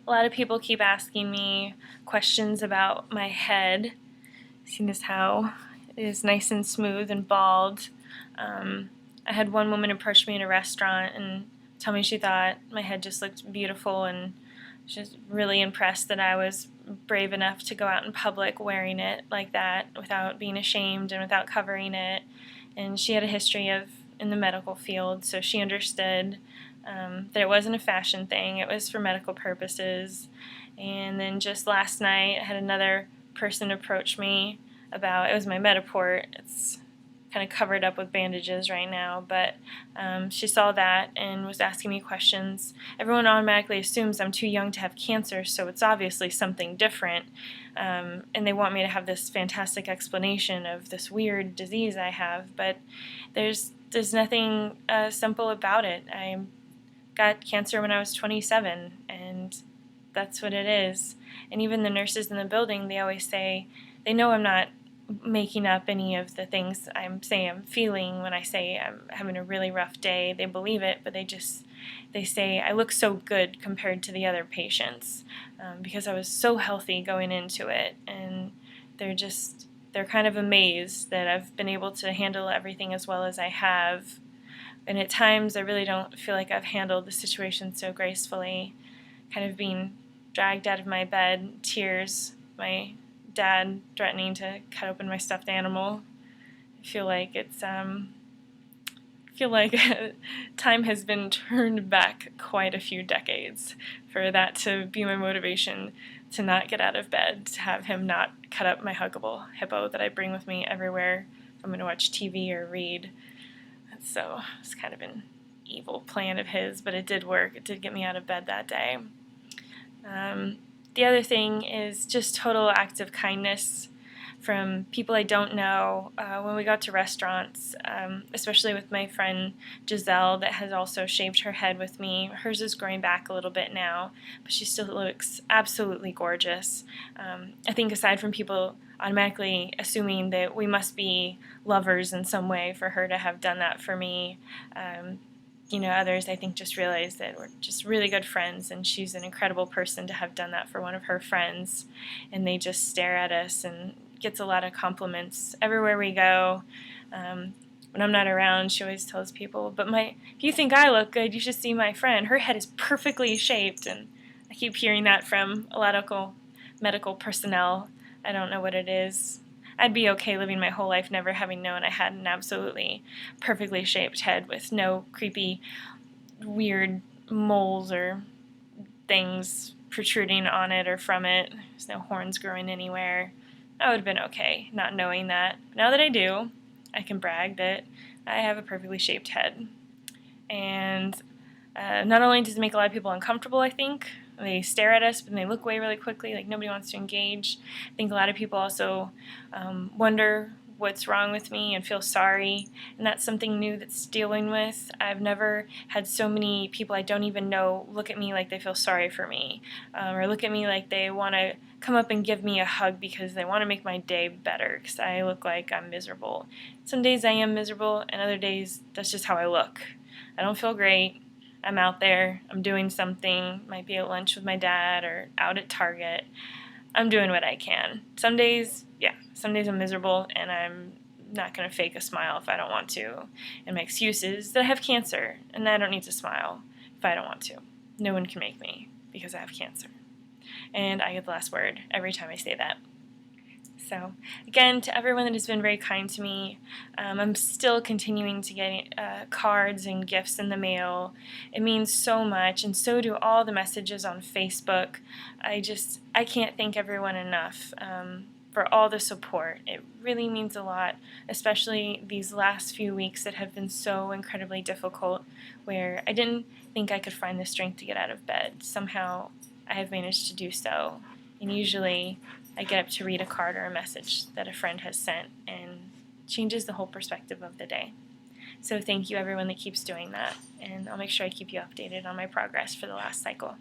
A lot of people keep asking me questions about my head, seeing as how it is nice and smooth and bald. I had one woman approach me in a restaurant and tell me she thought my head just looked beautiful, and she was really impressed that I was brave enough to go out in public wearing it like that without being ashamed and without covering it. And she had a history in the medical field, so she understood that it wasn't a fashion thing, it was for medical purposes. And then just last night I had another person approach me about, it was my mediport. It's kind of covered up with bandages right now, but she saw that and was asking me questions. Everyone automatically assumes I'm too young to have cancer, so it's obviously something different, and they want me to have this fantastic explanation of this weird disease I have, but there's nothing simple about it. I got cancer when I was 27, and that's what it is. And even the nurses in the building, they always say, they know I'm not making up any of the things I'm feeling when I say I'm having a really rough day. They believe it, but they say I look so good compared to the other patients because I was so healthy going into it, and they're kind of amazed that I've been able to handle everything as well as I have. And at times I really don't feel like I've handled the situation so gracefully, kind of being dragged out of my bed, tears, my dad threatening to cut open my stuffed animal. I feel like time has been turned back quite a few decades for that to be my motivation to not get out of bed, to have him not cut up my huggable hippo that I bring with me everywhere if I'm going to watch TV or read. So it's kind of an evil plan of his, but it did work. It did get me out of bed that day. The other thing is just total acts of kindness from people I don't know. When we go to restaurants, especially with my friend Giselle that has also shaved her head with me. Hers is growing back a little bit now, but she still looks absolutely gorgeous. I think aside from people automatically assuming that we must be lovers in some way for her to have done that for me, others I think just realize that we're just really good friends, and she's an incredible person to have done that for one of her friends, and they just stare at us and gets a lot of compliments everywhere we go. When I'm not around, she always tells people, but if you think I look good, you should see my friend. Her head is perfectly shaped, and I keep hearing that from a lot of medical personnel. I don't know what it is. I'd be okay living my whole life never having known I had an absolutely perfectly shaped head with no creepy, weird moles or things protruding on it or from it. There's no horns growing anywhere. I would have been okay not knowing that. But now that I do, I can brag that I have a perfectly shaped head. And not only does it make a lot of people uncomfortable, I think, they stare at us, but then they look away really quickly, like nobody wants to engage. I think a lot of people also wonder what's wrong with me and feel sorry, and that's something new that's dealing with. I've never had so many people I don't even know look at me like they feel sorry for me, or look at me like they want to come up and give me a hug because they want to make my day better because I look like I'm miserable. Some days I am miserable, and other days that's just how I look. I don't feel great. I'm out there, I'm doing something, might be at lunch with my dad or out at Target. I'm doing what I can. Some days I'm miserable, and I'm not going to fake a smile if I don't want to. And my excuse is that I have cancer, and I don't need to smile if I don't want to. No one can make me because I have cancer. And I get the last word every time I say that. So, again, to everyone that has been very kind to me, I'm still continuing to get cards and gifts in the mail. It means so much, and so do all the messages on Facebook. I can't thank everyone enough for all the support. It really means a lot, especially these last few weeks that have been so incredibly difficult, where I didn't think I could find the strength to get out of bed. Somehow I have managed to do so, and usually I get up to read a card or a message that a friend has sent, and changes the whole perspective of the day. So thank you everyone that keeps doing that, and I'll make sure I keep you updated on my progress for the last cycle.